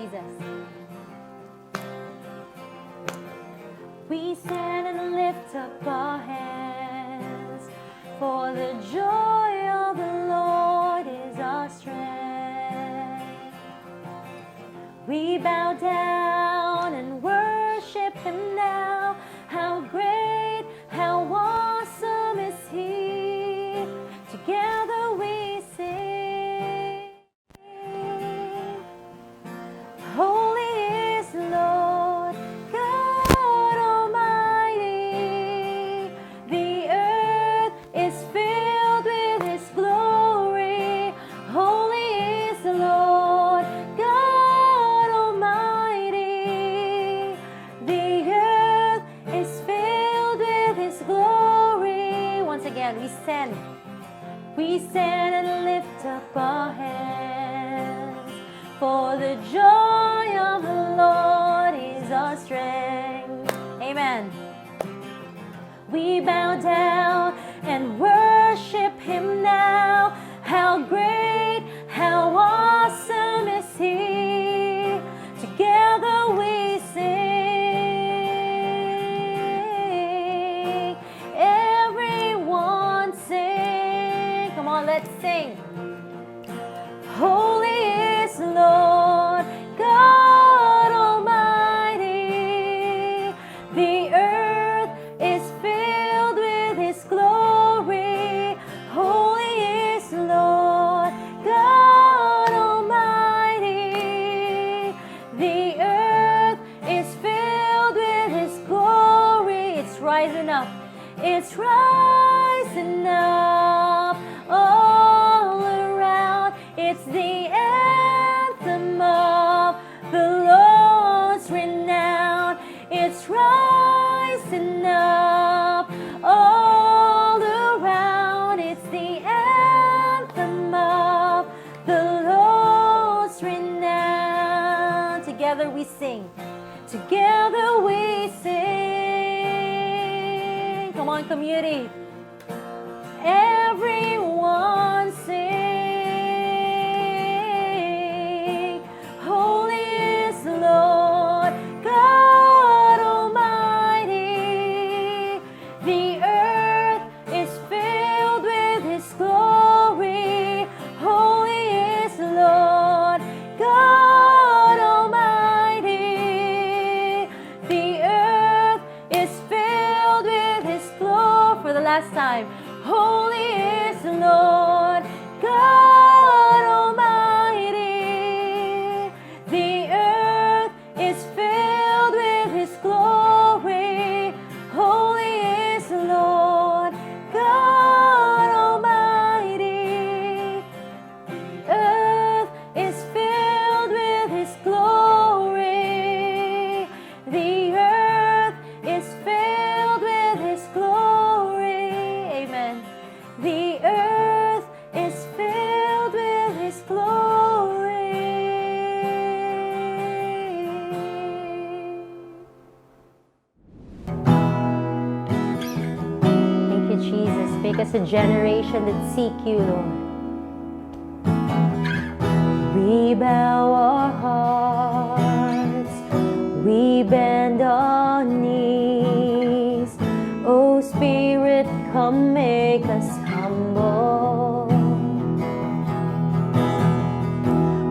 Jesus. We stand and lift up our hands, for the joy of the Lord is our strength. We bow down and worship Him now. How great, how awesome is He. Together we sing. Holy is the Lord, God Almighty. The earth is filled with His glory. Holy is the Lord, God Almighty. The earth is filled with His glory. Once again, we stand. We stand and lift up our hands, for the joy of the Lord is our strength. Amen. We bow down and worship Him now. How great, how awesome is He. Together we sing. Everyone sing. Come on, let's sing. Holy is the Lord, God Almighty. The earth is filled with His glory. Holy is the Lord, God Almighty. The earth is filled with His glory. It's rising up. It's rising up all around. It's the anthem of the Lord's renown. It's rising up all around. It's the anthem of the Lord's renown. Together we sing. Together we sing. Come on, community. Everyone sing. Holy is the Lord, God Almighty. The earth is filled with His glory. Holy is the Lord, God Almighty. The earth is filled with His glory. For the last time. Holy is the Lord, God Almighty. The earth is filled with His glory. Holy is the Lord, God Almighty. The earth is filled with His glory. The earth is filled with His glory. Amen. The earth is filled with His glory. Thank you, Jesus. Make us a generation that seek you, Lord. We bow our hearts, we bend our knees. Oh Spirit, come make us humble.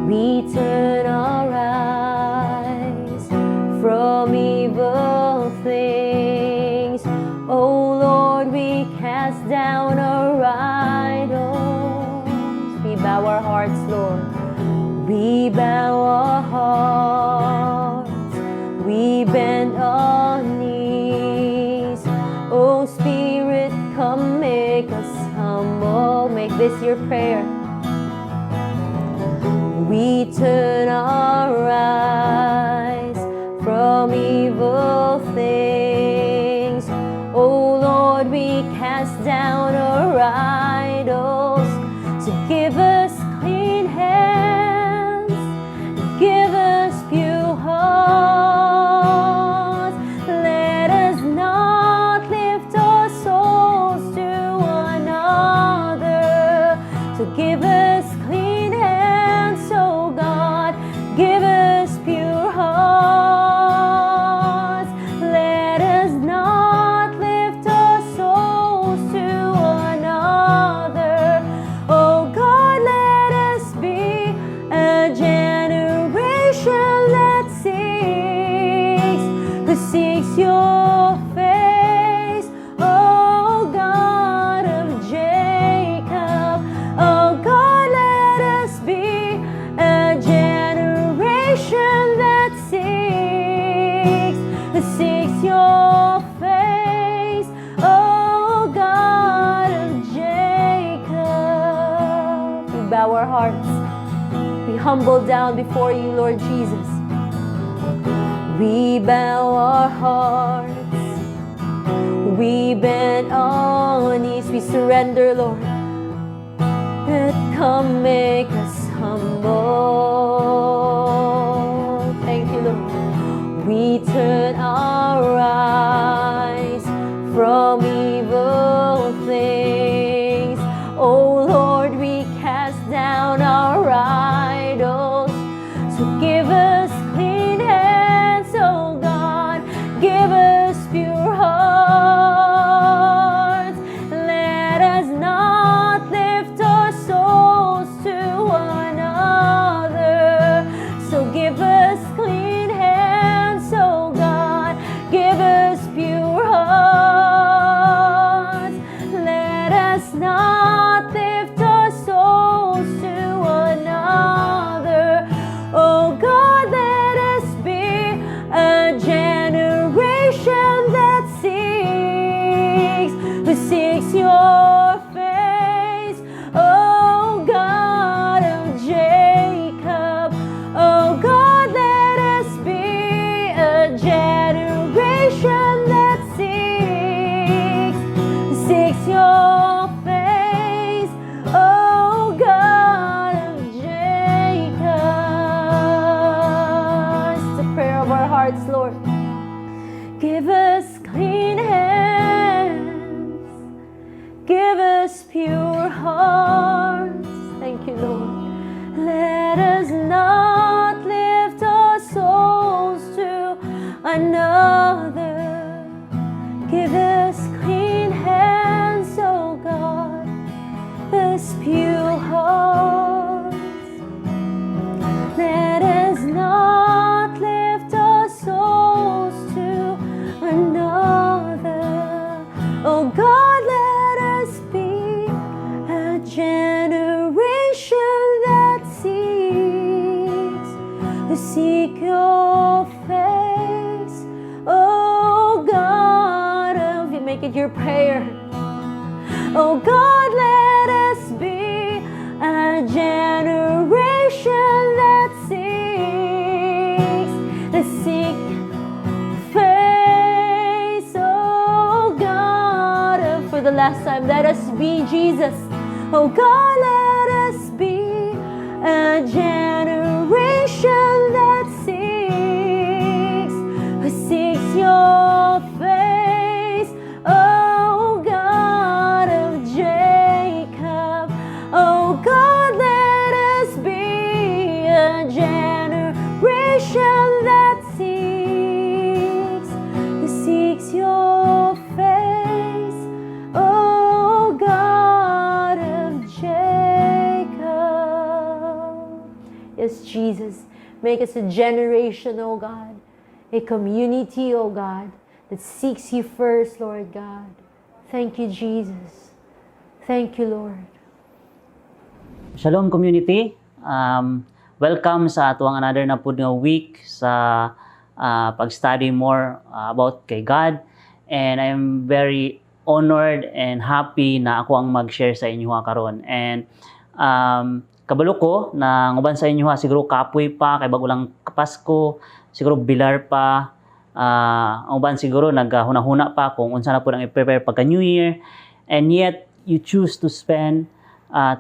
We turn our eyes from evil things. Oh Lord, we cast down our idols. We bow our hearts, Lord. We bow our hearts, we bend our knees. Oh Spirit, come make us humble. Make this your prayer. We turn our eyes from evil things. Oh Lord, we cast down our idols. So give us clean hands, give us pure hearts. Let us not lift our souls to another. So give us clean hands, oh God, give us humble down before you, Lord Jesus. We bow our hearts. We bend our knees. We surrender, Lord. And come make us humble. Thank you, Lord. We turn our eyes from evil things. Oh Lord, we cast down our idols. So give us clean hands, oh God. Give us pure hearts. Let us not lift our souls to another. So give us clean hands, oh God. Give us pure hearts. Let us not lift our souls to another. Oh God, let us be a generation that seeks, who seeks your face. Oh God of Jacob. Oh God, let us be a generation that seeks your face. Oh God of Jacob. It's the prayer of our hearts, Lord. Give us clean hands. Give us pure hearts. Thank you, Lord. Let us not lift our souls to another. Give us clean hands, oh God. Us pure hearts. Let us not lift our souls to another. Oh God, let us be a generation that seek your face. Oh God, if you make it your prayer. Oh God, let us be a generation that seek face. Oh God, for the last time, let us be Jesus. Oh God, let us be a generation that seeks your face. Oh God of Jacob. Oh God, let us be a generation that seeks your face. Oh God of Jacob. Yes, Jesus, make us a generation, oh God, a community, oh God, that seeks you first, Lord God. Thank you, Jesus. Thank you, Lord. Shalom community. Welcome sa atuang another na pud nga week sa pag-study more about kay God. And I'm very honored and happy na ako ang mag-share sa inyo karon. And kabalo ko na nguban sa inyo siguro kapoy pa kay bago lang Pasko, siguro bilar pa. Ang uban siguro naghuna-huna pa kung unsa na po nang i-prepare pagka New Year. And yet you choose to spend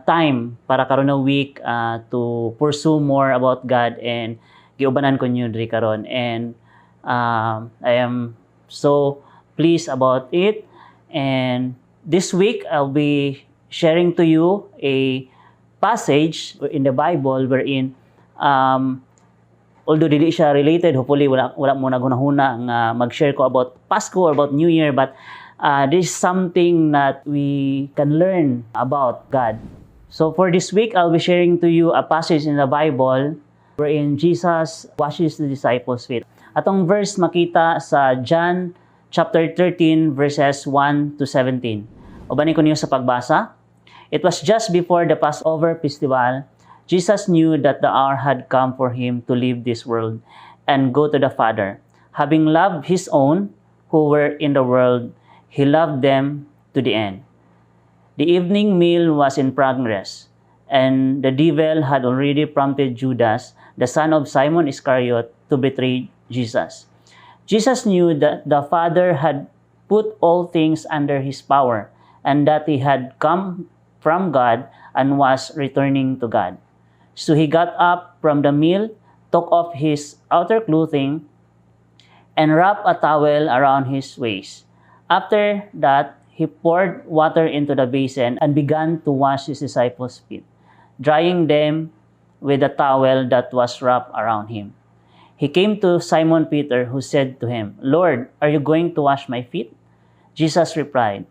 time para karon na week to pursue more about God, and giubanan ko nyo diri karon. And I am so pleased about it. And this week I'll be sharing to you a passage in the Bible wherein although dili siya related, hopefully wala mo naghuna-huna nga mag-share ko about Pasko or about New Year, but this is something that we can learn about God. So for this week, I'll be sharing to you a passage in the Bible wherein Jesus washes the disciples' feet. Atong verse makita sa John chapter 13 verses 1 to 17. Ubanin ko niyo sa pagbasa. It was just before the Passover festival. Jesus knew that the hour had come for him to leave this world and go to the Father. Having loved his own who were in the world, he loved them to the end. The evening meal was in progress, and the devil had already prompted Judas, the son of Simon Iscariot, to betray Jesus. Jesus knew that the Father had put all things under his power, and that he had come from God and was returning to God. So he got up from the meal, took off his outer clothing, and wrapped a towel around his waist. After that, he poured water into the basin and began to wash his disciples' feet, drying them with the towel that was wrapped around him. He came to Simon Peter, who said to him, "Lord, are you going to wash my feet?" Jesus replied,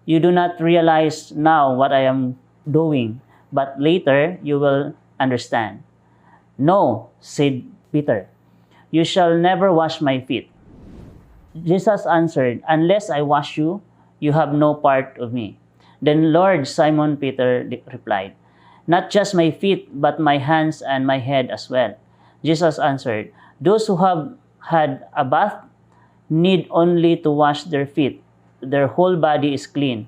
"You do not realize now what I am doing, but later you will understand." "No," said Peter, "you shall never wash my feet." Jesus answered, "Unless I wash you, you have no part of me." "Then Lord," Simon Peter replied, "not just my feet, but my hands and my head as well." Jesus answered, "Those who have had a bath need only to wash their feet. Their whole body is clean.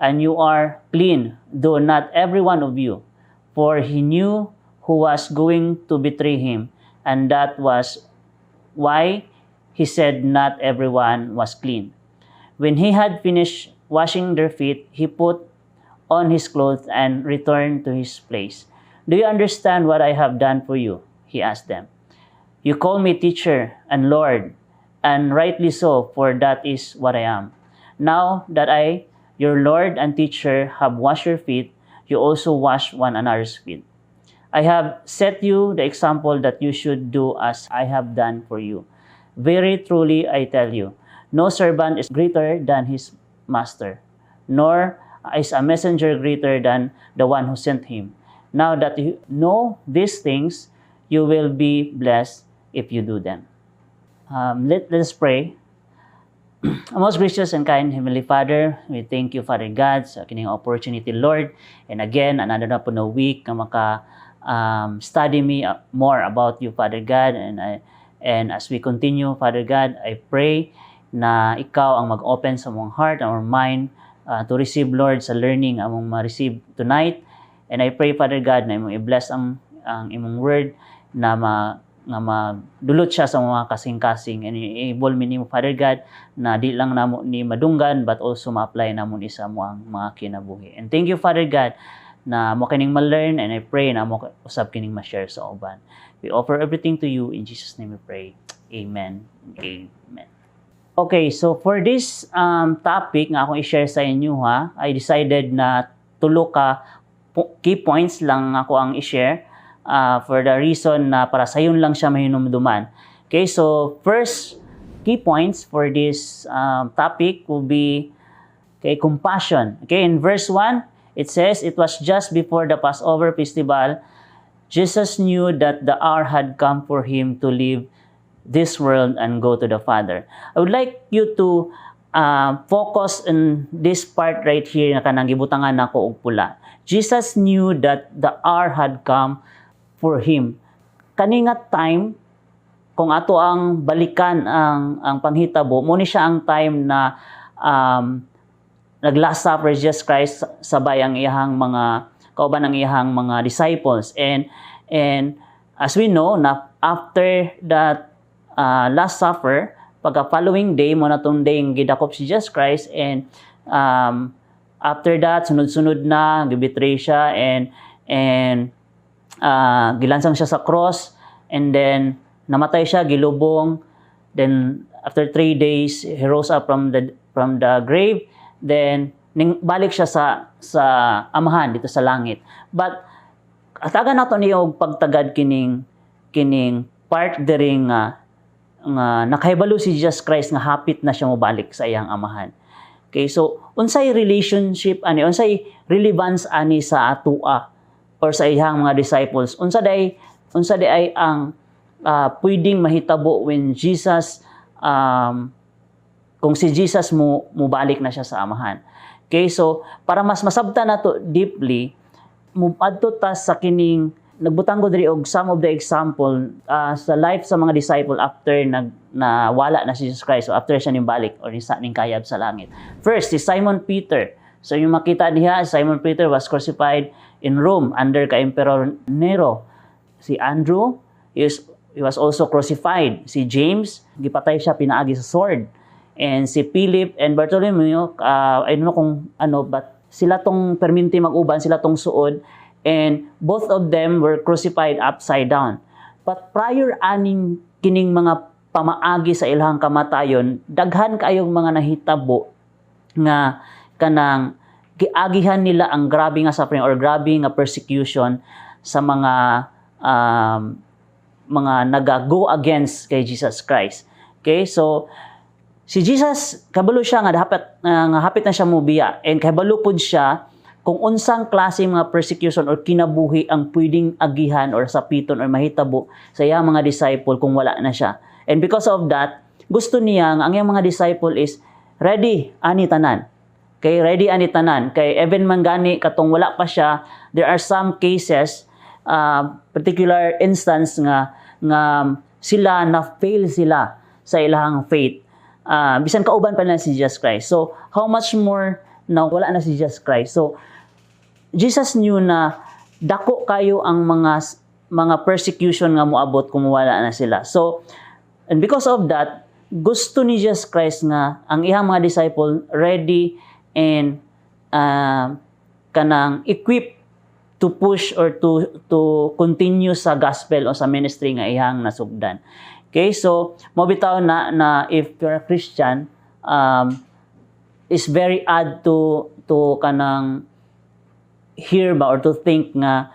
And you are clean, though not every one of you." For he knew who was going to betray him, and that was why he said not everyone was clean. When he had finished washing their feet, he put on his clothes and returned to his place. "Do you understand what I have done for you?" he asked them. "You call me teacher and Lord, and rightly so, for that is what I am. Now that I, your Lord and teacher, have washed your feet, you also wash one another's feet. I have set you the example that you should do as I have done for you. Very truly I tell you, no servant is greater than his master, nor is a messenger greater than the one who sent him. Now that you know these things, you will be blessed if you do them." Let us pray. Most gracious and kind Heavenly Father, we thank you, Father God, sa kining opportunity, Lord. And again, another na po na week na study me more about you, Father God. And as we continue, Father God, I pray na ikaw ang mag-open sa mong heart, our mind, to receive, Lord, sa learning among ma-receive tonight. And I pray, Father God, na imong i-bless ang imong word na madulot siya sa mga kasing-kasing, and i-able mi nimo, Father God, na di lang namo ni madunggan but also ma-apply namon isa mo ang mga kinabuhi. And thank you, Father God, na mo kining ma-learn, and I pray na mo usab kining ma-share sa uban. We offer everything to you. In Jesus' name we pray. Amen. Amen. Okay, so for this topic nga akong i-share sa inyo, I decided na tulo ka key points lang ako ang i-share. For the reason na para sa yun lang siya mahinumduman. Okay, so first key points for this topic will be compassion. Okay, in verse 1, it says, "It was just before the Passover festival. Jesus knew that the hour had come for him to leave this world and go to the Father." I would like you to focus on this part right here na kanang gibutangan nako og pula. Jesus knew that the hour had come for him. Kaningat time, kung ato ang balikan ang panghitabo, mo ni siya ang time na nag-last supper Jesus Christ sabay ang iyahang mga kauban ang iyahang mga disciples. And as we know, na after that last supper, pagka following day mo na tong day ang gidakop si Jesus Christ, and after that sunod-sunod na gibetray siya, and gilansang siya sa cross, and then namatay siya, gilubong. Then after 3 days he rose up from the grave. Then balik siya sa amahan dito sa langit. But atagan nato niyo og pagtagad kining part diri nga nakahibalo si Jesus Christ nga hapit na siya mobalik sa iyang amahan. Okay, so unsay relationship unsay relevance ani sa atoa or sa iyang mga disciples? Unsa day ay ang pwedeng mahitabo when Jesus kung si Jesus mo balik na siya sa amahan. Okay, so para mas masabtan nato deeply, adto ta sa kining nagbutang ko diri og some of the example sa life sa mga disciple after wala na si Jesus Christ, so after siya nimbalik or ning kayab sa langit. First, si Simon Peter. So yung makita niya, Simon Peter was crucified in Rome under ka Emperor Nero. Si Andrew, he was also crucified. Si James, gipatay siya, pinaagi sa sword. And si Philip and Bartholomew, I don't know kung ano, but sila tong perminti mag-uban, sila tong suod, and both of them were crucified upside down. But prior aning kining mga pamaagi sa ilahang kamatayon, daghan kayong mga nahitabo nga kanang giagihan nila ang grabe nga suffering or grabe nga persecution sa mga naga-go against kay Jesus Christ. Okay, so si Jesus, kabalo siya nga hapit na siya mubiya, and kabalo pud siya kung unsang klase mga persecution or kinabuhi ang pwedeng agihan or sapiton or mahitabo sa iyang mga disciple kung wala na siya. And because of that, gusto niya ang iyang mga disciple is ready ani tanan. Kay ready ani tanan. Kay even man gani katong wala pa siya, there are some cases, particular instance nga sila na fail sila sa ilahang faith. Bisan kauban pa na si Jesus Christ. So, how much more na wala na si Jesus Christ? So, Jesus knew na dako kayo ang mga persecution nga moabot kung wala na sila. So, and because of that, gusto ni Jesus Christ nga ang iyang mga disciple ready and kanang equipped to push or to continue sa gospel o sa ministry nga iyang nasugdan. Okay, so mabitaw na if you're a Christian, is very odd to kanang hear ba or to think nga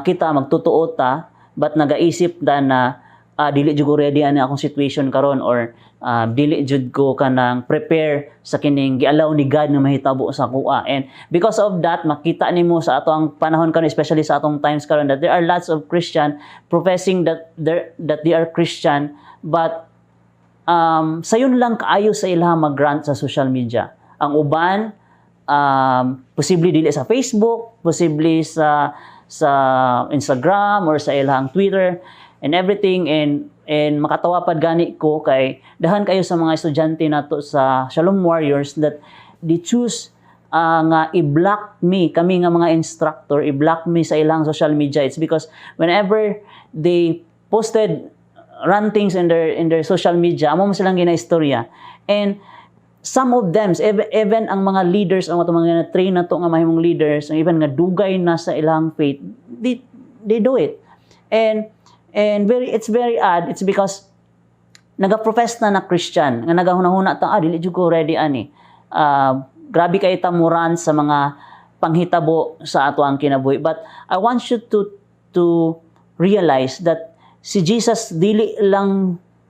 kita magtutuo ta, but nagaisip na dili jud ko ready ani akong situation karon, or dili jud ko kanang prepare sa kining gialaw ni God nga mahitabo sa kuha. And because of that, makita nimo sa atong panahon karon, especially sa atong times karon, that there are lots of Christian professing that they are Christian, but sayon lang kaayo sa ilahang mag-grant sa social media. Ang uban posible dili sa Facebook, posible sa Instagram or sa ilahang Twitter and everything, and makatawa pad gani ko kay dahan kayo sa mga estudyante nato sa Shalom Warriors that they choose nga i-block me, kami nga mga instructor, i-block me sa ilang social media. It's because whenever they posted rantings in their social media, amo silang ginaistorya, and some of them, even ang mga leaders, ang mga train na to nga mahimong leaders, ang even nga dugay na sa ilang faith, they do it. And it's very odd. It's because naga-profess na Christian, nga nagahuna-huna ta, dili jud ko ready ani. Grabe kay tamuran sa mga panghitabo sa ato ang kinabuhi. But I want you to realize that si Jesus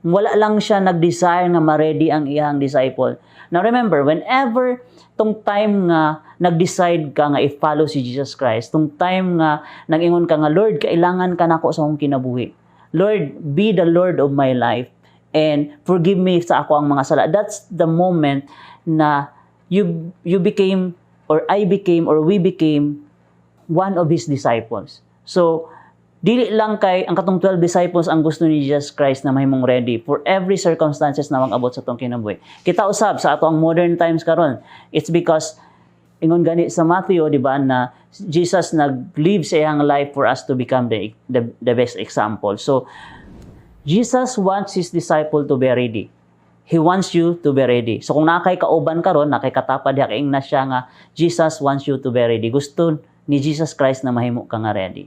wala lang siya nag-desire nga ma-ready ang iyang disciple. Now remember, whenever tong time nga nag-decide ka nga i-follow si Jesus Christ, tong time nga nag-ingon ka nga, Lord, kailangan ka nako sa akong kinabuhi. Lord, be the Lord of my life and forgive me sa ako ang mga sala. That's the moment na you became, or I became, or we became one of His disciples. So, dili lang kay ang katong 12 disciples ang gusto ni Jesus Christ na mahimong ready for every circumstances na mag-abot sa atong kinabuhi. Kita usab sa ato ang modern times karon. It's because ingon gani sa Matthew, di ba, na Jesus nag-live sa iyang life for us to become the best example. So Jesus wants His disciple to be ready. He wants you to be ready. So kung nakay kauban karon, nakay katapad diha kaing na siya nga Jesus wants you to be ready. Gusto ni Jesus Christ na mahimo ka nga ready.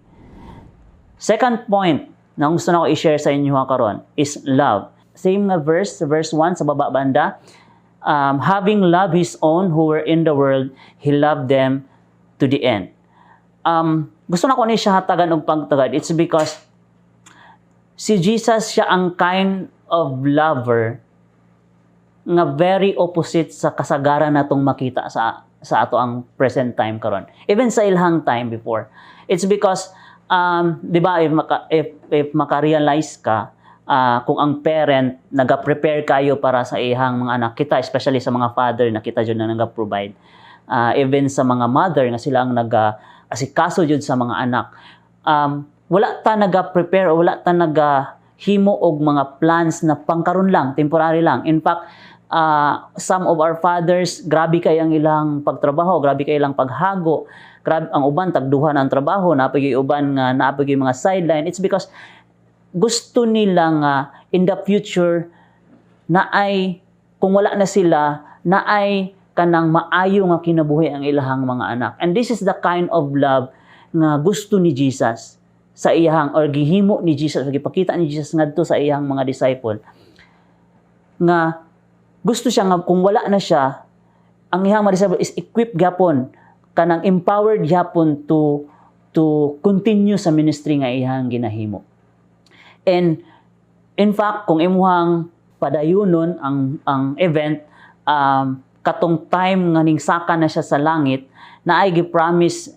Second point na gusto na ko i-share sa inyo karon is love. Same nga verse 1 sa baba banda. Having loved His own who were in the world, He loved them to the end. Gusto na ko ni siya hatagan og pagtagad. It's because si Jesus siya ang kind of lover nga very opposite sa kasagaran natong makita sa ato ang present time karon. Even sa ilhang time before. It's because di ba, if maka-realize ka, kung ang parent naga-prepare kayo para sa ihang mga anak kita, especially sa mga father na kita dyan na naga-provide, even sa mga mother nga sila ang naga-asikaso dyan sa mga anak, wala ta naga-prepare o wala ta naga-himo og mga plans na pangkaron lang, temporary lang. In fact, some of our fathers, grabe kay ang ilang pagtrabaho, grabe kay ilang paghago, grabe ang uban tagduhan ang trabaho, napagay uban nga napagay mga sideline. It's because gusto nilang in the future na ay kung wala na sila, na ay kanang maayo nga kinabuhi ang ilahang mga anak. And this is the kind of love nga gusto ni Jesus sa iyang, or gihimo ni Jesus, or gipakita ni Jesus ngadto sa iyang mga disciple, nga gusto siya nga kung wala na siya, ang iyang mga disciple is equipped gyapon, kanang empowered gyapon to continue sa ministry nga iyang ginahimo. And in fact, kung imuhang padayunon ang event, katong time nga ningsaka na siya sa langit, na ay gi-promise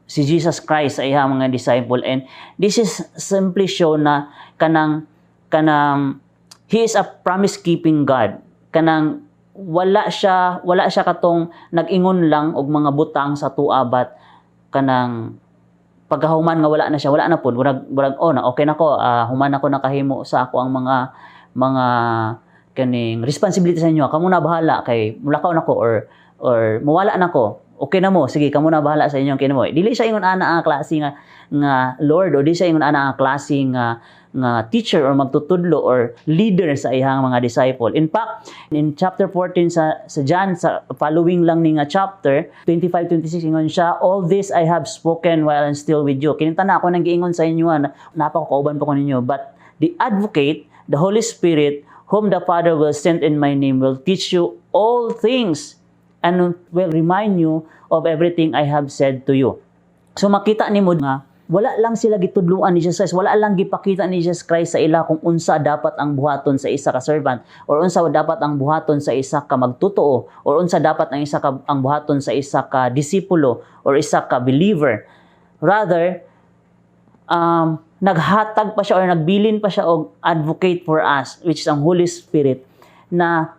si Jesus Christ sa iyang mga disciple. And this is simply show na kanang He is a promise-keeping God. Kanang wala siya katong nag-ingon lang og mga butang sa tuabat, kanang pagkahuman nga wala na siya, wala na pud, burag na okay na ko, human ako nakahimo sa ako ang mga kaning responsibility sa inyo, kamo na bahala kay mulakaw nako or mawala nako, okay na mo, sige kamo na bahala sa inyong kinabuhi. Dili siya ingon ana ang klase nga Lord, o di siya ingon ana ang klase nga teacher or magtutudlo or leader sa iyang mga disciple. In fact, in chapter 14 sa John, sa following lang ni nga chapter 25-26, ingon siya, all this I have spoken while I'm still with you. Kinita na ako nang giingon sa inyo, napakauban pa ko ninyo, but the advocate, the Holy Spirit, whom the Father will send in my name, will teach you all things and will remind you of everything I have said to you. So makita nimo nga wala lang sila gitudluan ni Jesus Christ, wala lang gipakita ni Jesus Christ sa ila kung unsa dapat ang buhaton sa isa ka servant, or unsa dapat ang buhaton sa isa ka magtotoo, or unsa dapat ang buhaton sa isa ka disipulo or isa ka believer. Rather, naghatag pa siya or nagbilin pa siya og advocate for us, which is ang Holy Spirit, na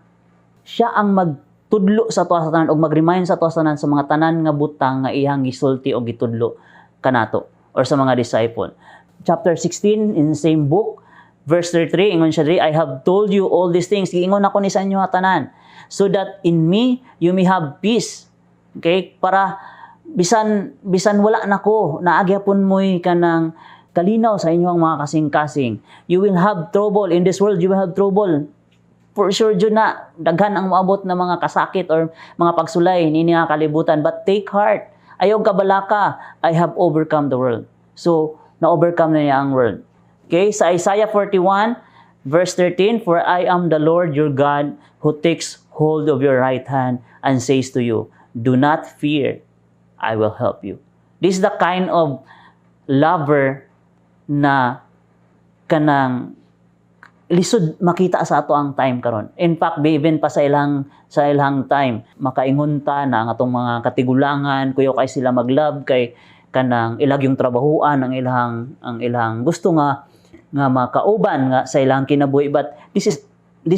siya ang magtudlo sa tuwa sa tanan og mag-remind sa tuwa sa tanan sa mga tanan nga butang nga iyang gisulti o gitudlo kanato or sa mga disciple. Chapter 16 in the same book, verse 33, ingon siya diri, I have told you all these things, giingon ako ni sa inyo tanan, so that in me you may have peace. Okay? Para bisan wala nako, naagyapon mo'y kanang kalinaw sa inyong mga kasing-kasing. You will have trouble in this world, you will have trouble. For sure jud na daghan ang moabot na mga kasakit or mga pagsulay nini nga kalibutan, but take heart. Ayaw kabalaka, I have overcome the world. So, na-overcome na niya ang world. Okay, sa Isaiah 41, verse 13, for I am the Lord your God who takes hold of your right hand and says to you, do not fear, I will help you. This is the kind of lover na kanang lisod makita sa ato ang time karon. In fact, even pa sa ilang time, makaingon ta na ang atong mga katigulangan, kuyo kay sila mag-love kay kanang ilag yung trabahuan ang ilang gusto nga makauban nga sa ilang kinabuhi. But this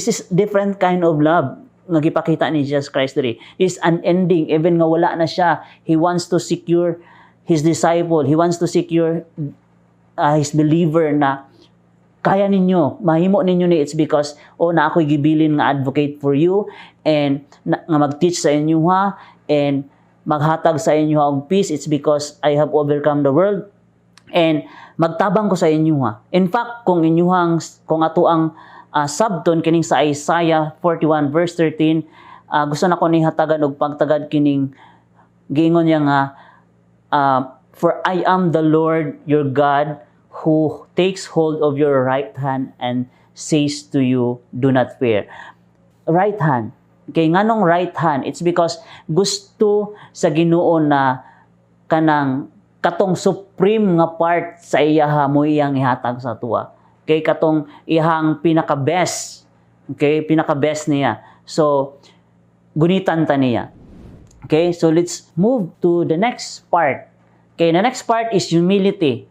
is different kind of love nga gipakita ni Jesus Christ diri. Is unending, even nga wala na siya. He wants to secure his disciple. He wants to secure his believer na kaya ninyo, mahimo ninyo ni, it's because na ako'y gibilin nga advocate for you and nga mag-teach sa inyo ha and maghatag sa inyo ang peace. It's because I have overcome the world and magtabang ko sa inyo ha. In fact, kung ato ang sabton kining sa Isaiah 41 verse 13, gusto na ko ni hatagan og pagtagad kining giingon niya nga, for I am the Lord your God who takes hold of your right hand and says to you, do not fear. Right hand. Kay nganong right hand? It's because gusto sa Ginoo na kanang katong supreme nga part sa iyaha mo iyang ihatag sa tuwa. Kay katong iyang pinaka-best. Okay? Pinaka-best niya. So, gunitan ta niya. Okay? So, let's move to the next part. Okay? The next part is humility.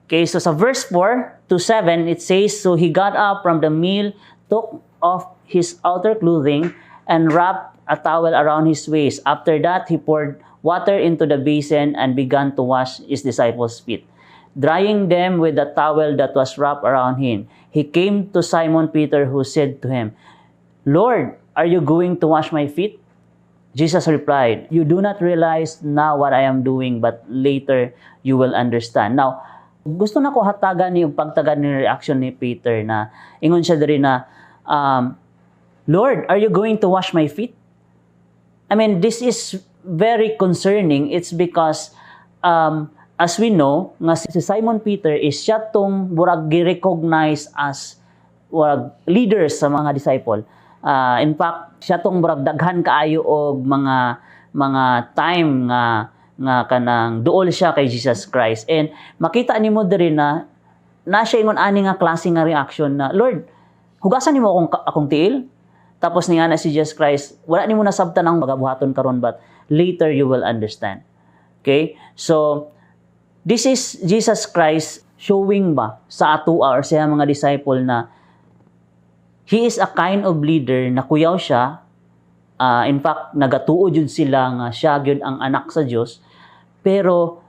Okay, so sa verse 4 to 7, it says, so he got up from the meal, took off his outer clothing, and wrapped a towel around his waist. After that, he poured water into the basin and began to wash his disciples' feet, drying them with the towel that was wrapped around him. He came to Simon Peter, who said to him, Lord, are you going to wash my feet? Jesus replied, you do not realize now what I am doing, but later you will understand. Now, gusto na ko hatagan ni pagtagad ni reaction ni Peter na ingon siya diri na, Lord, are you going to wash my feet? I mean, this is very concerning. It's because, as we know, nga si Simon Peter is siya tong burag gi-recognize as leader sa mga disciple. In fact, siya tong burag daghan kaayo og mga time nga kanang duol siya kay Jesus Christ. And makita nimo diri na siya ingon ani nga klase nga reaction na, Lord, hugasan nimo akong tiil? Tapos niya na si Jesus Christ, wala nimo nasabtan ang magabuhaton karon, but later you will understand. Okay? So, this is Jesus Christ showing ba sa ato or sa mga disciple na He is a kind of leader na kuyaw siya. In fact, nagatuo jud sila nga siya gyud ang anak sa Dios. Pero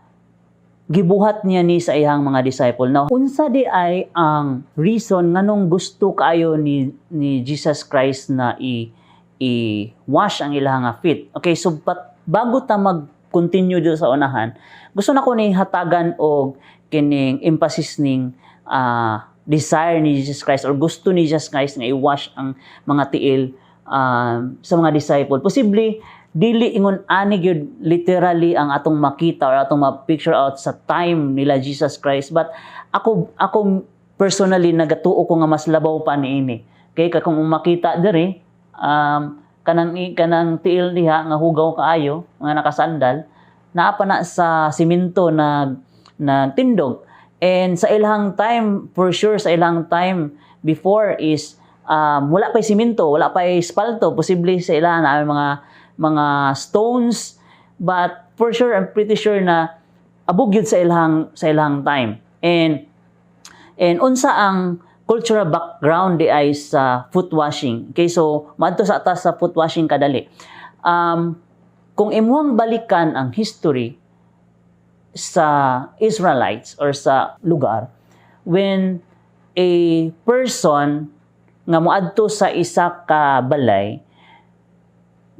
gibuhat niya ni sa iyang mga disciple. Now, unsa di ay ang reason nganong gusto kaayo ni Jesus Christ na i-wash ang ilang feet. Okay, so bago ta mag-continue dito sa unahan, gusto na ko ni hatagan og kining emphasis ning desire ni Jesus Christ or gusto ni Jesus Christ nga i-wash ang mga tiil sa mga disciple. Posible dili ingon ani gyud literally ang atong makita or atong ma-picture out sa time nila Jesus Christ, but ako personally nagatuo ko nga mas labaw pa niini. Kay kung makita diri kanang tiil diha nga hugaw kaayo nga nakasandal naa pa na sa simento na tindog. And sa ilang time, for sure sa ilang time before is wala pa simento, wala pa espalto, posible sa ilang na mga stones, but for sure I'm pretty sure na abog yun sa ilang time. And unsa ang cultural background di ay sa foot washing. Okay, so madto sa atas sa foot washing kadali. Kung imuhang balikan ang history sa Israelites or sa lugar, when a person nga moadto sa isa ka balay,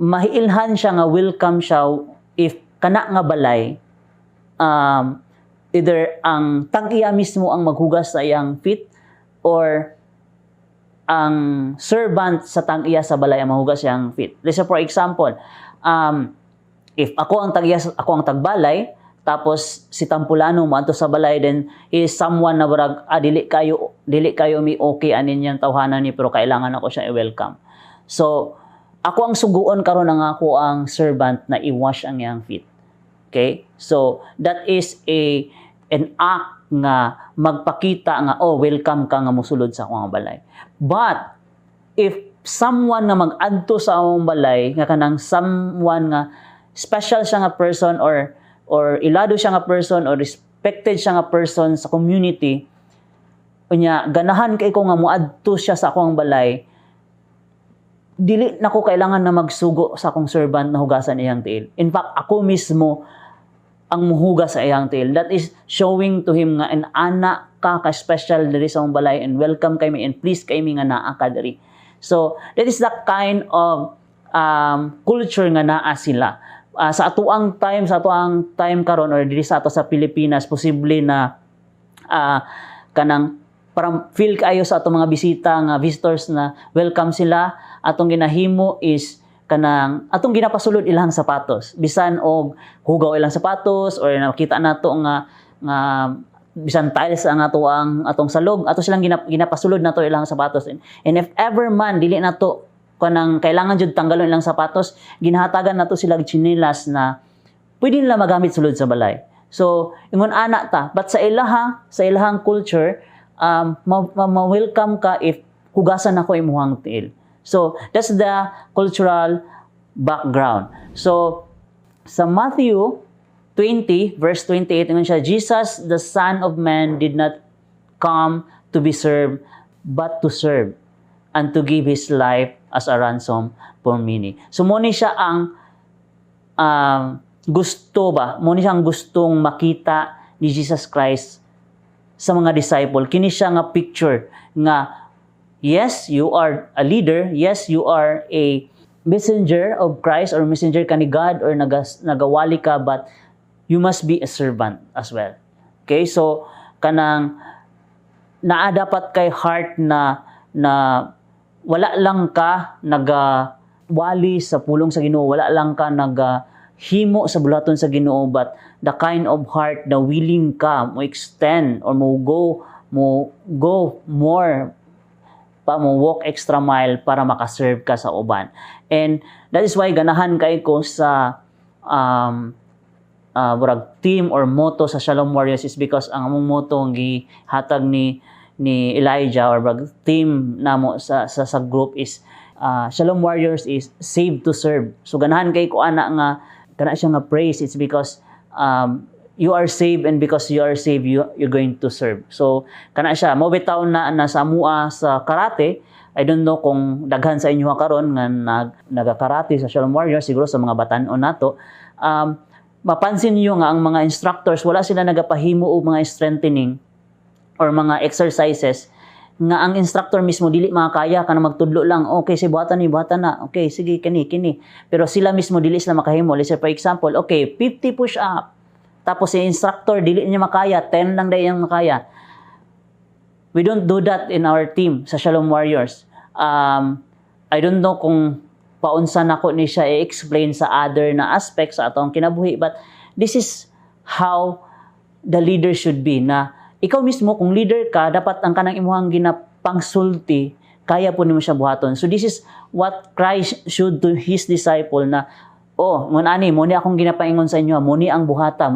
mahiilhan siya nga welcome siya if kana nga balay either ang tag-iya mismo ang maghugas sa iyang feet or ang servant sa tag-iya sa balay ang maghugas sa iyang feet. Let's say for example, if ako ang tagbalay, tapos si Tampulano moadto sa balay, then is someone na barag dili kayo mi okay anin yang tawhanan ni, pero kailangan ako siya i-welcome. So ako ang suguon karon nga ako ang servant na i-wash ang iyang feet. Okay? So that is an act nga magpakita nga welcome ka nga mosulod sa akong balay. But if someone na mag-adto sa akong balay nga kanang someone nga special siya nga person or ilado siya nga person or respected siya nga person sa community, unya ganahan kay ko nga moadto siya sa akong balay, dili nako kailangan na magsugo sa akong servant na hugasan iyang tiil. In fact, ako mismo ang muhugas sa iyang tiil. That is showing to him nga an ana ka special diri sa akong balay and welcome kay me and please kay me nga naa ka diri. So that is the kind of culture nga naa sila. Sa atuang time karon or diri sa ato sa Pilipinas, posible na kanang parang feel kayo sa atong mga bisita nga visitors na welcome sila. Atong ginahimo is kanang atong ginapasulod ilang sapatos, bisan og hugaw ilang sapatos or nakita nato nga bisan tiles ang atong salog, ato silang ginapasulod nato ilang sapatos. And if ever man dili nato kanang kailangan jud tanggalon ilang sapatos, ginahatagan nato sila chinelas na pwede nila magamit sulod sa balay. So ingon ana ta, but sa ilahang culture, ma-welcome ka if hugasan ako imuhang tiil. So that's the cultural background. So sa Matthew 20 verse 28 ingon siya, Jesus the Son of Man did not come to be served but to serve and to give his life as a ransom for many. So mo ni siya ang gustong makita ni Jesus Christ sa mga disciple. Kini siya nga picture nga Yes, you are a leader. Yes, you are a messenger of Christ or messenger ka ni God or nagawali ka, but you must be a servant as well. Okay? So, kanang dapat kay heart na wala lang ka nagawali sa pulong sa Ginoo, wala lang ka himo sa bulaton sa Ginoo, but the kind of heart na willing ka mo extend or mo go more pa mo walk extra mile para makaserve ka sa uban. And that is why ganahan kay ko sa team or motto sa Shalom Warriors is because ang among motto ang gihatag ni Elijah or team namo sa group is Shalom Warriors is save to serve. So ganahan kay ko ana nga kana siya nga praise, it's because you are saved, and because you are saved, you're going to serve. So, kana siya, mo bitaw na sa mua sa karate. I don't know kung daghan sa inyo karon nga nagakarate sa Shalom Warriors, siguro sa mga batan-on nato. Mapansin niyo nga ang mga instructors, wala sila nagapahimo og mga strengthening or mga exercises nga ang instructor mismo dili makakaya kana magtudlo lang. Okay, si buhatan na. Okay, sige kini. Pero sila mismo dili sila makahimo. Let's say for example, okay, 50 push up. Tapos si instructor, dili niya makaya, 10 lang dahil yung makaya. We don't do that in our team sa Shalom Warriors. I don't know kung paunsa nako ni siya i-explain sa other na aspects sa atong kinabuhi, but this is how the leader should be, na ikaw mismo, kung leader ka, dapat ang kanang imuhang ginapangsulti, kaya po nimo siya buhaton. So this is what Christ should to His disciple na, munani, muni akong ginapaingon sa inyo, muni ang buhata.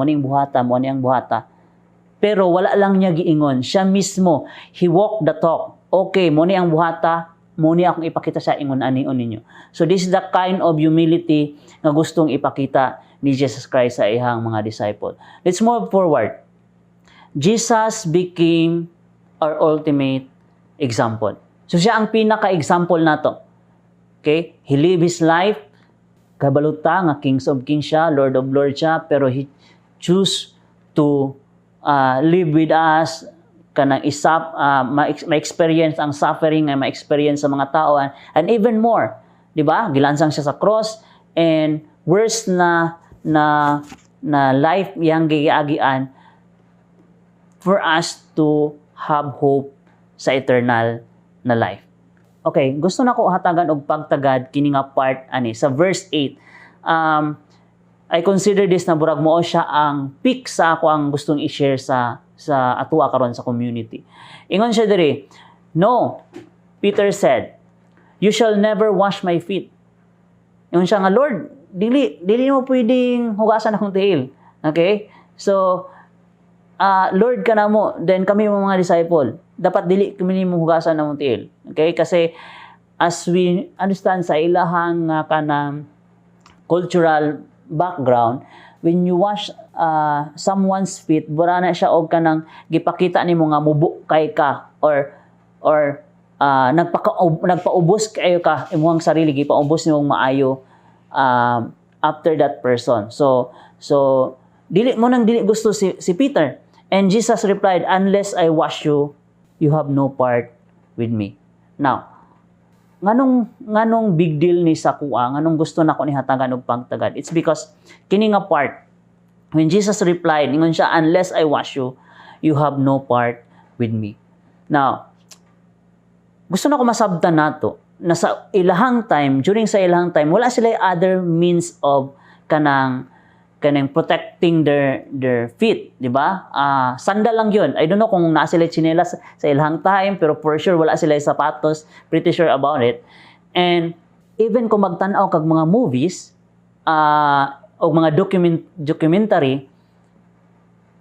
Pero wala lang niya giingon. Siya mismo, He walked the talk. Okay, muni ang buhata, muni akong ipakita sa ingon anion ninyo. So this is the kind of humility na gustong ipakita ni Jesus Christ sa ihang mga disciple. Let's move forward. Jesus became our ultimate example. So siya ang pinaka-example nato. Okay? He lived His life, kabaluta nga Kings of Kings siya, Lord of Lords siya, pero He choose to live with us, kanang ma-experience ang suffering, ma-experience sa mga tao, and even more. Diba? Gilansang siya sa cross, and worse na life yang giagian for us to have hope sa eternal na life. Okay, gusto na ko hatagan og pagtagad kini nga part ani sa verse 8. I consider this na burag mo siya ang peak sa ako ang gustong i-share sa atua karon sa community. Ingon siya diri, "No," Peter said, "you shall never wash my feet." Ingon siya nga, "Lord, dili mo pwedeng hugasan akong tiil." Okay? So, Lord ka na mo, then kami mga disciple, dapat dili kami mo hugasan ng tiil. Okay? Kasi as we understand sa ilahang kanang cultural background, when you wash someone's feet, bura na siya og kanang gipakita nimo nga mubo kay ka or nagpaubos kayo ka imong sarili, gipaubos nimong maayo after that person. So dili gusto si Peter. And Jesus replied, "Unless I wash you, you have no part with me." Now, nganong big deal ni sa kuha, nganong gusto nako ni hatagan og pagtagad? It's because kini nga part, when Jesus replied, ingon siya, "Unless I wash you, you have no part with me." Now, gusto nako masabtan nato na sa ilahang time, during sa ilahang time, wala sila other means of kanang protecting their feet, di ba? Sandal lang yun. I don't know kung naa sila tsinelas sa ilahang time, pero for sure wala sila sapatos. Pretty sure about it. And even kung magtanaw kag mga movies o mga documentary,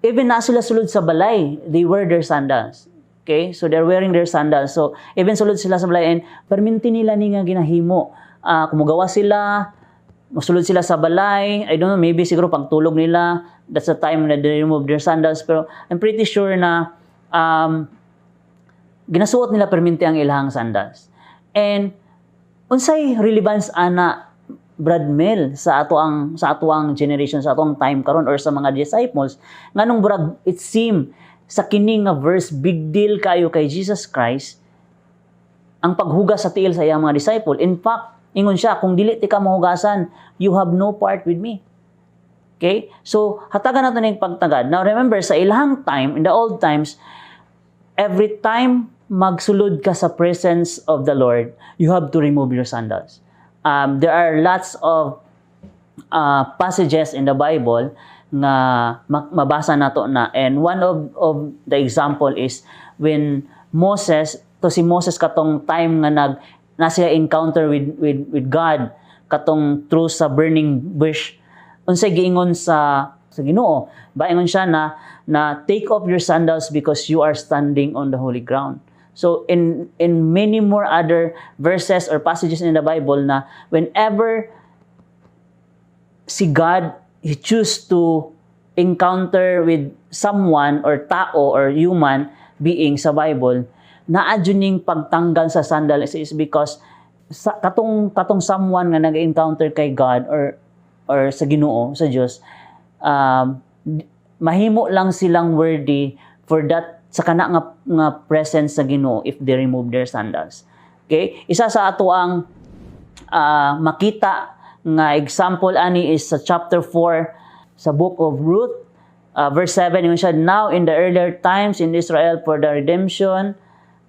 even naa sila sulod sa balay, they wear their sandals. Okay? So they're wearing their sandals. So even sulod sila sa balay, and perminti nila ni nga ginahimo. Kumugawa sila, masulod sila sa balay, I don't know, maybe siguro pagtulog nila, that's the time na they remove their sandals, pero I'm pretty sure na ginasuot nila perminti ang ilahang sandals. And unsay relevance ana Brad Mel sa ato ang generation, sa ato ang time karon or sa mga disciples, nganong burag it seem sa kini nga verse big deal kayo kay Jesus Christ, ang paghugas sa tiil sa iyang mga disciple. In fact, ingon siya, kung dili ti ka mahugasan, you have no part with me. Okay? So, hatagan nato ning pagtagad. Now, remember, sa ilang time, in the old times, every time magsulod ka sa presence of the Lord, you have to remove your sandals. There are lots of passages in the Bible na mabasa nato na. And one of the example is when Moses, to si Moses katong time nga na siya encounter with God, katong through sa burning bush. Unsay giingon sa Ginoo, baingon siya na take off your sandals because you are standing on the holy ground. So in many more other verses or passages in the Bible na whenever si God, He choose to encounter with someone or tao or human being sa Bible, naadjuning pagtanggal sa sandals is because katong someone nga nag-encounter kay God or sa Ginoo, sa Dios, mahimo lang silang worthy for that sa kana nga presence sa Ginoo if they remove their sandals. Okay? Isa sa ato ang makita nga example ani is sa chapter 4 sa book of Ruth, verse 7, yun siya, now in the earlier times in Israel for the redemption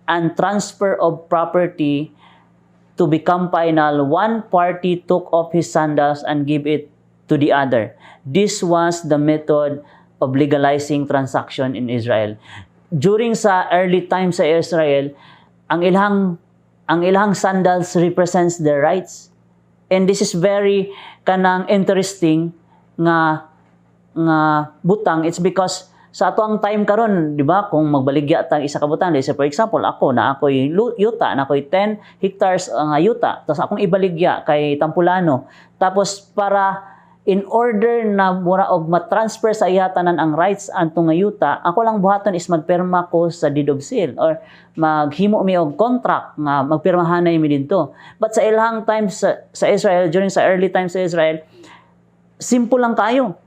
and transfer of property to become final, one party took off his sandals and give it to the other. This was the method of legalizing transaction in Israel. During sa early times sa Israel, ang ilang sandals represents their rights. And this is very kanang interesting nga butang. It's because sa ato ang time karon, di ba, kung magbaligya tang isa ka butang, say for example, ako'y yuta, na ako'y 10 hectares nga yuta, tapos akong ibaligya kay Tampulano. Tapos para in order na mura og matransfer sa iya tanan ang rights anto nga yuta, ako lang buhaton is magpirma ko sa deed of sale or maghimo mi og contract nga magpirmahanay mi didto. But sa ilang times sa Israel, during sa early times sa Israel, simple lang kayo.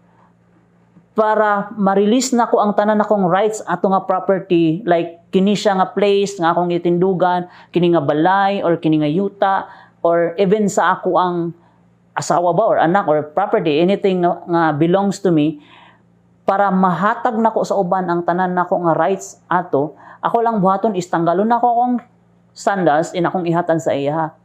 Para ma-release na ko ang tanan akong rights ato nga property, like kini siya nga place nga akong itindugan, kini nga balay or kini nga yuta, or even sa ako ang asawa ba or anak or property, anything nga belongs to me, para mahatag nako sa uban ang tanan nako nga rights ato, ako lang buhaton is tanggalon nako akong sandals in akong ihatan sa iya.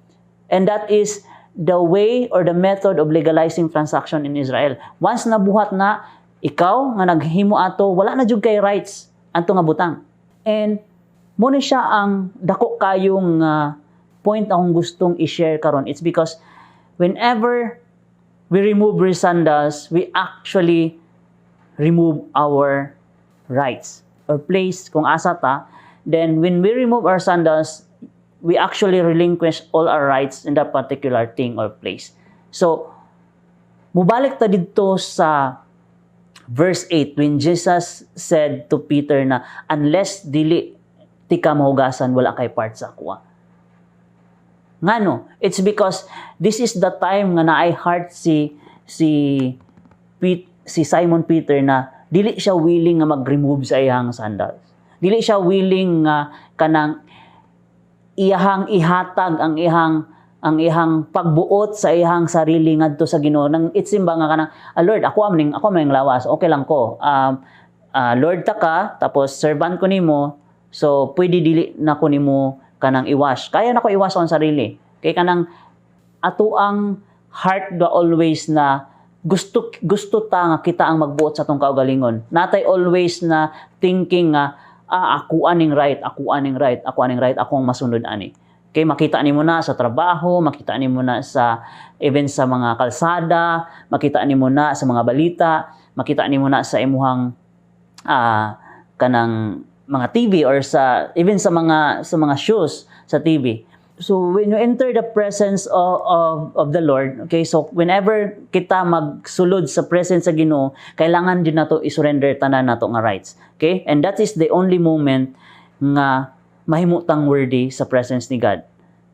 And that is the way or the method of legalizing transaction in Israel. Once nabuhat na ikaw nga naghimo ato, wala na jud kay rights anto nga butang. And mo na siya ang dako kayong point akong gustong i-share karon. It's because whenever we remove our sandals, we actually remove our rights or place kung asa ta. Then when we remove our sandals, we actually relinquish all our rights in that particular thing or place. So, mubalik ta dito sa verse 8 when Jesus said to Peter na unless dili ti ka mahugasan, wala kay part sa akwa. Ngano? It's because this is the time nga naay heart si Simon Peter na dili siya willing nga mag-remove sa iyang sandals. Dili siya willing nga kanang iyahang ihatag ang iyang pagbuot sa iyang sarili ngadto sa Ginoo. Nang itsimba nga kanang Lord, ako maning lawas, okay lang ko. Lord ta ka, tapos servant ko nimo, so pwede dili na ko nimo kanang iwash. Kaya na ko iwash ang sarili. Kay kanang ato ang heart do always na gusto ta nga kita ang magbuot sa tong kaugalingon. Natay always na thinking nga ako aning right, akong masunod ani. Kay makita nimo na sa trabaho, makita nimo na sa even sa mga kalsada, makita nimo na sa mga balita, makita nimo na sa imuhang kanang mga TV or sa even sa mga shows sa TV. So when you enter the presence of the Lord, okay, so whenever kita magsulod sa presence sa Ginoo, kailangan din nato i-surrender tanan nato nga rights. Okay? And that is the only moment nga mahimutang worthy sa presence ni God.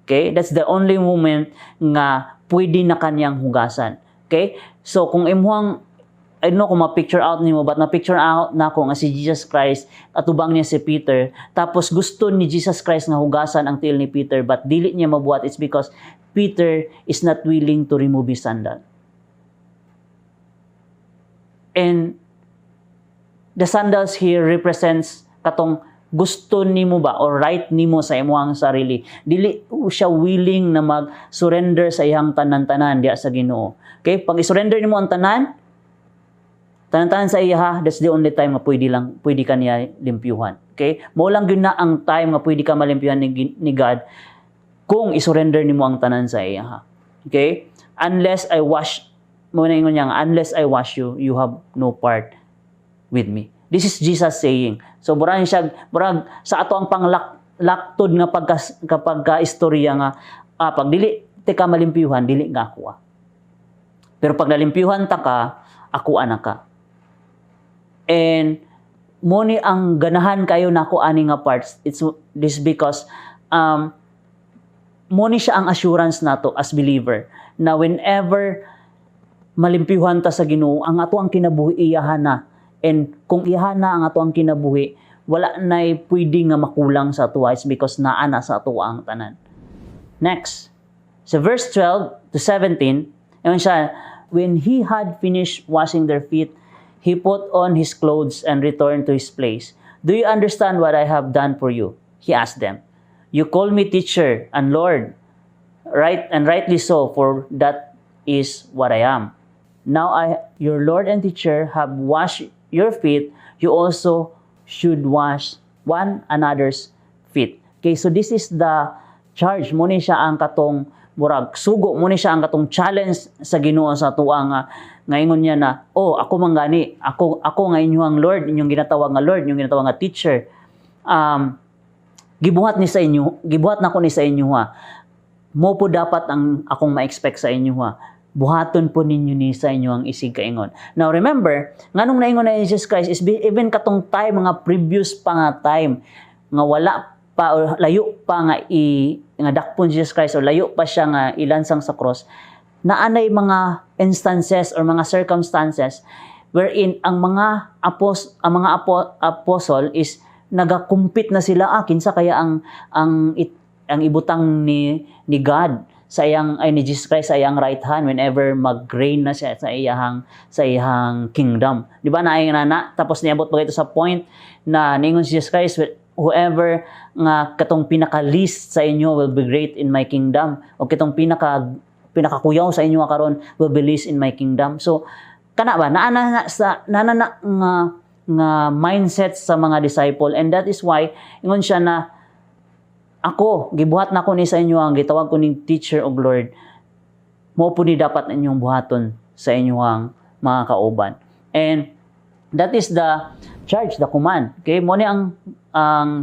Okay? That's the only moment nga pwede na kaniyang hugasan. Okay? So kung imuhang I don't know kung ma-picture out nimo, but na-picture out na ko nga si Jesus Christ, atubang niya si Peter, tapos gusto ni Jesus Christ nga hugasan ang tiil ni Peter, but dili niya mabuhat. It's because Peter is not willing to remove his sandal. And the sandals here represents katong gusto nimo ba or right nimo sa imong sarili. Dili siya willing na mag-surrender sa iyang tanan-tanan diya sa Ginoo. Okay? Pag i-surrender nimo ang tanan sa iya, that's the only time nga pwede ka niya limpyuhan. Okay? Mao lang gyud na ang time nga pwede ka malimpyuhan ni God kung i-surrender nimo ang tanan sa iya. Okay? Unless I wash unless I wash you, you have no part with me. This is Jesus saying. So burang sa ato ang panglaktod nga kapag istorya nga pag dili te ka malimpyuhan, dili nga ako. Pero pag nalimpyuhan ta ka, ako ana ka. And mo ni ang ganahan kayo nako ani nga parts. It's this because mo ni siya ang assurance nato as believer na whenever malimpyuhan ta sa Ginoo, ang ato ang kinabuhi iyahan na. And kung iyahan na ang ato ang kinabuhi, wala na'y pwede nga makulang sa ato is because naana sa ato ang tanan. Next, sa verse 12 to 17, ayun siya, when he had finished washing their feet, he put on his clothes and returned to his place. Do you understand what I have done for you? He asked them. You call me teacher and Lord, right, and rightly so, for that is what I am. Now your Lord and teacher, have washed your feet. You also should wash one another's feet. Okay, so this is the charge. Mo ni siya ang katong murag sugo, mo ni siya ang katong challenge sa Ginoo sa tuwa nga ngayon niya na, ako manggani, ako nga inyong Lord, inyong ginatawag nga Lord, inyong ginatawag nga teacher. Gibuhat na ko ni sa inyo ha. Mo po dapat ang akong ma-expect sa inyo ha. Buhaton po ninyo ni sa inyo ang isig kaingon. Now remember, nganong naingon na Jesus Christ is even katong time, mga previous pa nga time, nga wala pa or layo pa nga nga dakpon Jesus Christ or layo pa siya nga ilansang sa cross, naanay mga instances or mga circumstances wherein ang mga apostle is nagakumpit na sila kinsa kaya ang ibutang ni God ni Jesus Christ sa iyang right hand whenever mag-reign na siya sa iyang kingdom. Di ba naay na tapos niabot pa ito sa point na ningon si Jesus Christ, whoever nga katong pinaka-least sa inyo will be great in my kingdom, o katong pinakakuyaw sa inyo karon will be least in my kingdom. So kana ba naana nga mindset sa mga disciple, and that is why ingon siya na ako, gibuhat na ko ni sa inyo ang gitawag ko ning teacher og Lord. Mo po ni dapat inyong buhaton sa inyong mga kauban. And that is the charge, the command. Okay? Mo ni ang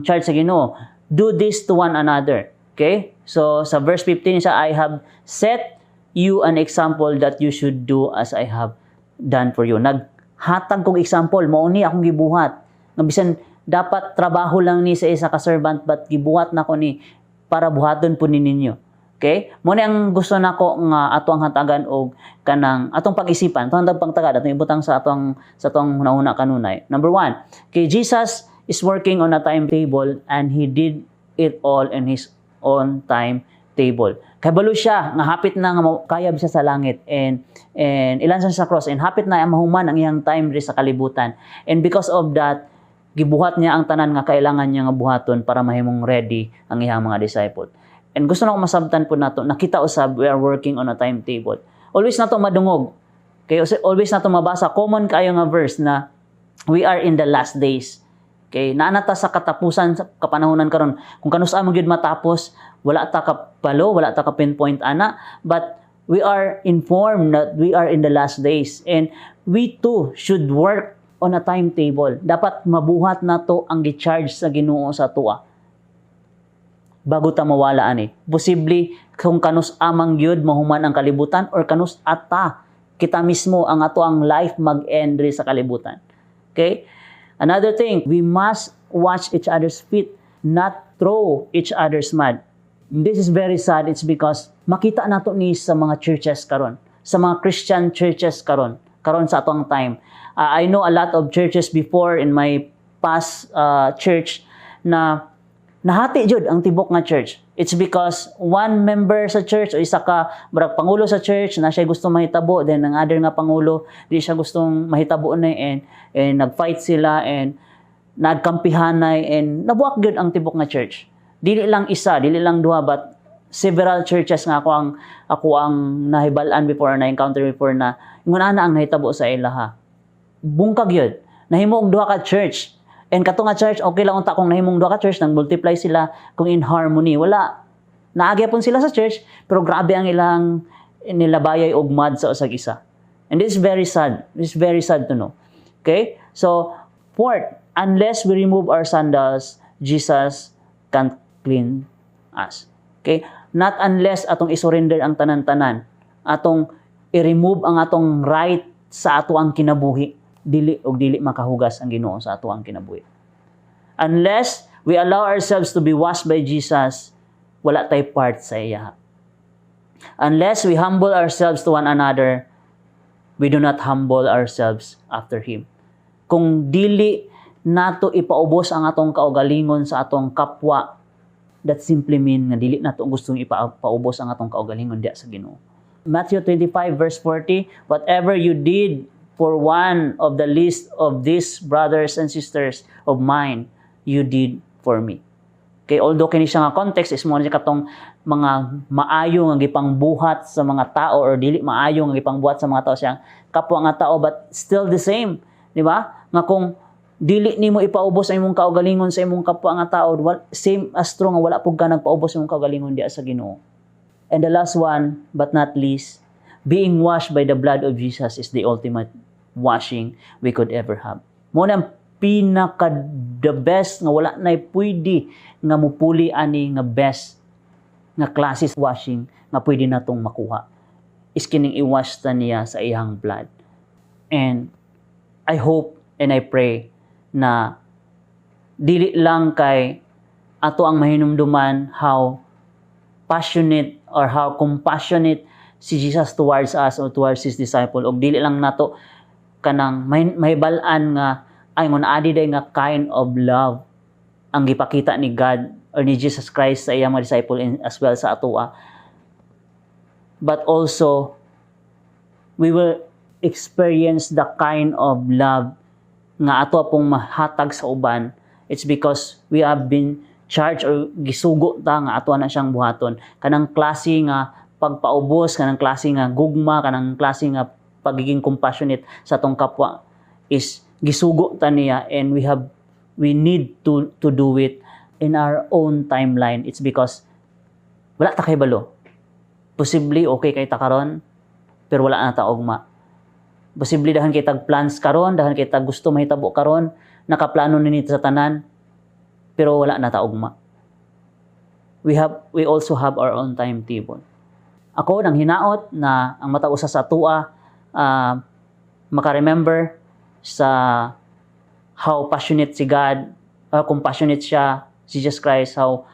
charge sa Ginoo. Do this to one another. Okay? So sa verse 15 siya, I have set you an example that you should do as I have done for you. Naghatag kong example, mao ni akong gibuhat. Nga bisan dapat trabaho lang ni sa isa ka servant, but gibuhat na ko ni para buhaton po ninyo. Okay? Mo ni ang gusto nako nga atong hatagan og kanang atong pag-isipan, atong pagtagad, atong ibutang sa atong nauna kanunay. Number 1, okay, Jesus is working on a timetable and he did it all in his own timetable. Kabalo siya nga hapit na nga kayab siya sa langit and ilan sa cross and hapit na mahuman ang iyang time sa kalibutan. And because of that, gibuhat niya ang tanan nga kailangan niya nga buhaton para mahimong ready ang iyang mga disciple. And gusto na ko masabtan po nato, nakita usab we are working on a timetable. Always nato madungog. Okay, always nato mabasa common kayo nga verse na we are in the last days. Okay, naanata sa katapusan sa kapanahonan karon. Kung kanus among gyud matapos, wala ta ka palo, wala ta ka pinpoint ana, but we are informed that we are in the last days and we too should work on a timetable. Dapat mabuhat na to ang gi-charge sa Ginoo sa tuwa. Bago ta mawala ani. Posible kung kanus amang gyud mahuman ang kalibutan or kanus ata kita mismo ang ato ang life mag-end sa kalibutan. Okay? Another thing, we must wash each other's feet, not throw each other's mud. This is very sad. It's because makita nato ni sa mga churches karon, sa mga Christian churches karon. karon sa atong time. I know a lot of churches before in my past church na nahati jud ang tibok nga church. It's because one member sa church o isa ka murag pangulo sa church na siya gusto mahitabo, then ang other nga pangulo di siya gustong mahitabo na, and nagfight sila and nagkampihanay and nabuak gyud ang tibok nga church. Dili lang isa, dili lang duha, but several churches nga ako ang nahibalan before, na encounter before, na ingon ana ang nahitabo sa ilaha. Bungkag yun. Nahimo og duha ka church. And kato nga church, okay lang unta kung nahimong duha ka church, nang multiply sila kung in harmony. Wala. Naagya pon sila sa church, pero grabe ang ilang nilabayay og mud sa usag isa. And this is very sad. This is very sad to know. Okay? So, fourth, unless we remove our sandals, Jesus can't clean us. Okay? Not unless atong isurrender ang tanan-tanan, atong i-remove ang atong right sa ato ang kinabuhi, dili makahugas ang Ginoo sa ato ang kinabuhi. Unless we allow ourselves to be washed by Jesus, wala tay part sa iya. Unless we humble ourselves to one another, we do not humble ourselves after Him. Kung dili nato ipaubos ang atong kaugalingon sa atong kapwa, that simply mean nga dili nato gustong ipaubos ang atong kaugalingon diya sa Ginoo. Matthew 25 verse 40, whatever you did for one of the least of these brothers and sisters of mine, you did for me. Okay, although kini siya nga context is mo ni katong mga maayo nga gipangbuhat sa mga tao or dili maayo nga gipangbuhat sa mga tao siyang kapwa nga tao, but still the same, di ba? Nga kung dili nimo ipaubos ang imong kaugalingon sa imong kapwa nga tao, same as true nga wala pud ka nagpaubos imong kaugalingon diya sa Ginoo. And the last one, but not least, being washed by the blood of Jesus is the ultimate washing we could ever have. Mo na pinaka the best nga wala nay pwede nga mupuli ani nga best nga klase washing nga pwede natong makuha is kining i-wash ta niya sa iyang blood. And I hope and I pray na dili lang kay ato ang mahinumduman how passionate or how compassionate si Jesus towards us or towards His disciple, o dili lang nato kanang mahibalan nga ay ngon adi day nga kind of love ang gipakita ni God or ni Jesus Christ sa iyang mga disciple and as well sa atoa, but also we will experience the kind of love nga ato pong mahatag sa uban. It's because we have been charged or gisugo ta nga ato na siyang buhaton, kanang klase nga pagpaubos, kanang klase nga gugma, kanang klase nga pagiging compassionate sa atong kapwa is gisugo ta niya, and we need to do it in our own timeline. It's because wala ta kay balo. Posible okay kay ta karon, pero wala na ta ugma. Posible dahan kay tag plans karon, dahan kay tag gusto mahitabo karon, nakaplano ni sa tanan, pero wala na ta ugma. We also have our own timetable. Ako nang hinaot na ang matausa sa tua maka-remember sa how passionate si God, compassionate siya, si Jesus Christ, how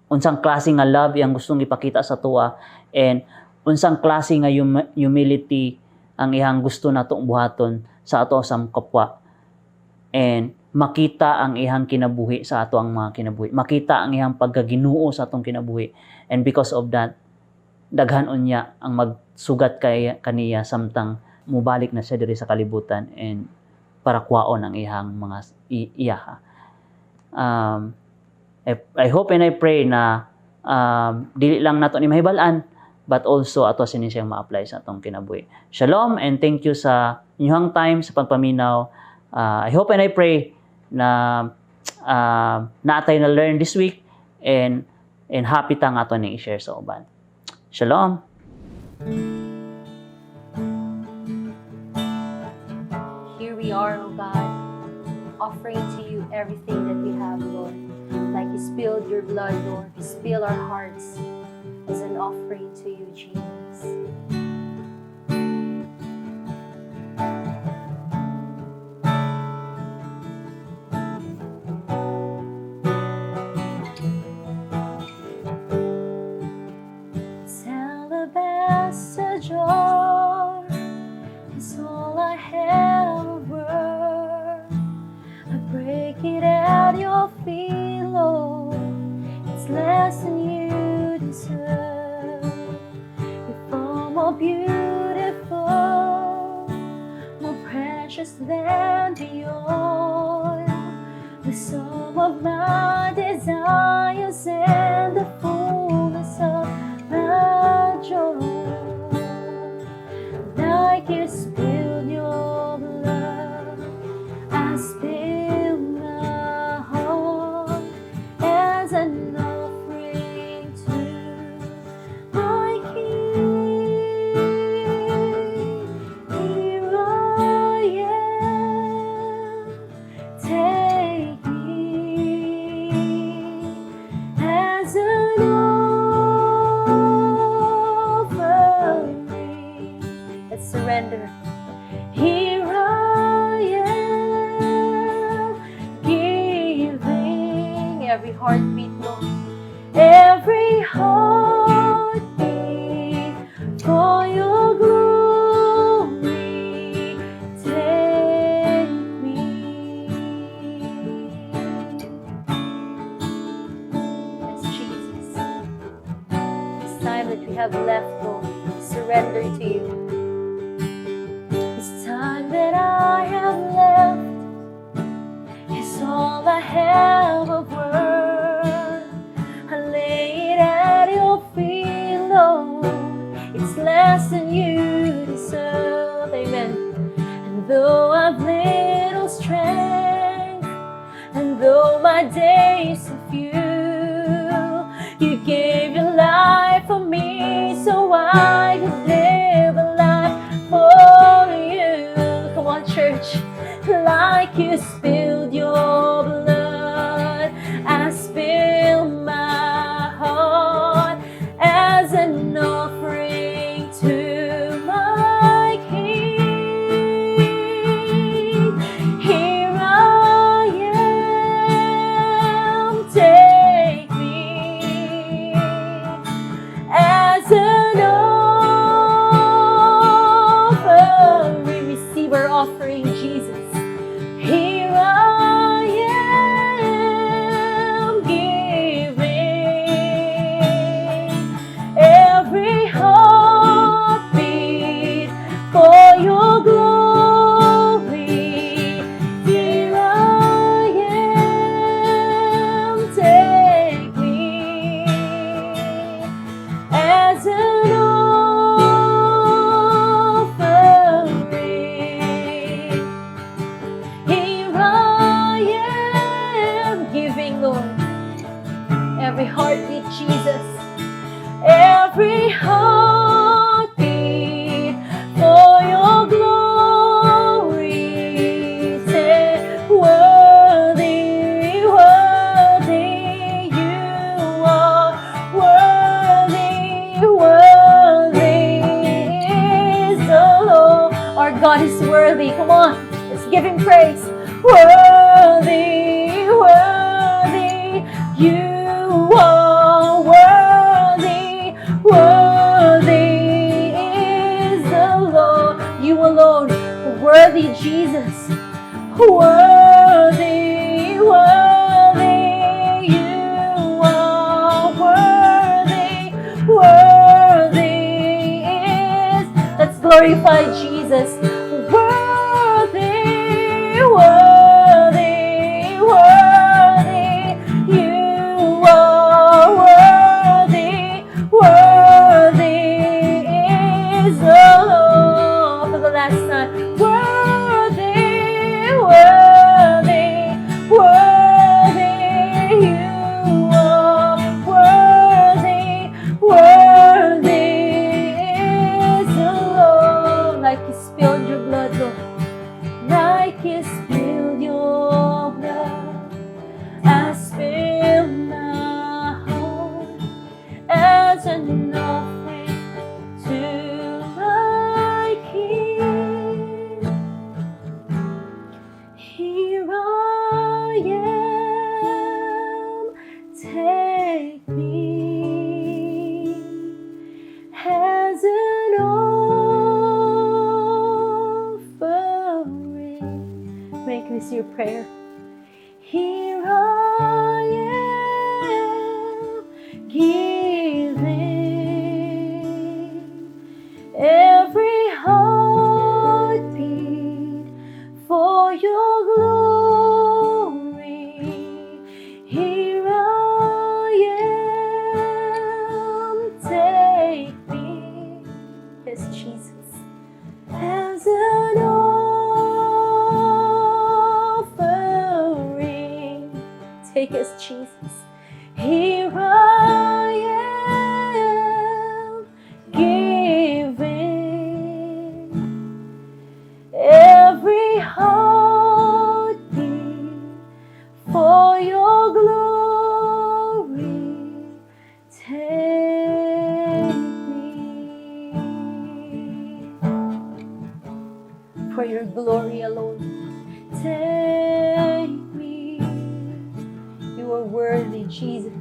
unsang klase nga love yang gustong ipakita sa tua, and unsang klase nga humility ang ihang gusto natong buhaton sa ato sa kapwa, and makita ang ihang kinabuhi sa ato ang mga kinabuhi, makita ang ihang pagkaginuo sa atong kinabuhi, and because of that daghan unya ang magsugat kaniya samtang mubalik na siya diri sa kalibutan and para kwaon ang ihang mga iyaha. I hope and I pray na dili lang nato ni mahibalan, but also ato sini siyang ma-apply sa atong kinabuhi. Shalom, and thank you sa inyong time sa pagpaminaw. I hope and I pray na naatay na learn this week, and happy ta nga ato ning i-share sa uban. Shalom. Here we are, O God, offering to you everything that we have, Lord. Like you spilled your blood, Lord, you spill our hearts as an offering to you, Jesus. Tell the best jar beautiful, more precious than the oil, the sum of my desires and the fullness of my joy. Like you spilled your blood, I spill my heart as an offering to my King. Here I am, take me as an offering. Let's surrender. Here I am, giving every heartbeat, Lord, every heartbeat for your glory. Take me. Yes, Jesus. This time that we have left, Lord, surrender to you. This time that I have left is all I have of worth. I lay it at your feet, Lord. It's less than you deserve. Amen. And though I've little strength, and though my days are few, you gave your life for me so I could live a life for you. Come on, church. Like you spilled your blood, I spill my heart as an offering to my King. Here I am, take me as an offering. Receive our offering, Jesus. Here I am, giving every heartbeat for your glory. Here I am, take me as an offering. Here I am, giving, Lord, every heartbeat, Jesus, every heartbeat for your glory. Say, worthy, worthy, you are worthy, worthy is the Lord. Our God is worthy. Come on, let's give him praise. Worthy, worthy, you are worthy, worthy is the Lord. You alone, worthy Jesus, worthy, worthy, you are worthy, worthy is. Let's glorify Jesus. Worthy, worthy, worthy, you are worthy, worthy is the Lord. For the last time, worthy, worthy, worthy, you are worthy, worthy is the Lord. Like you spilled your blood, Lord. Like you spilled your blood, I spill my heart as an offering to my King. Here I am, take me as an offering. Make this your prayer. Here I am, giving your glory alone. Take me. You are worthy, Jesus.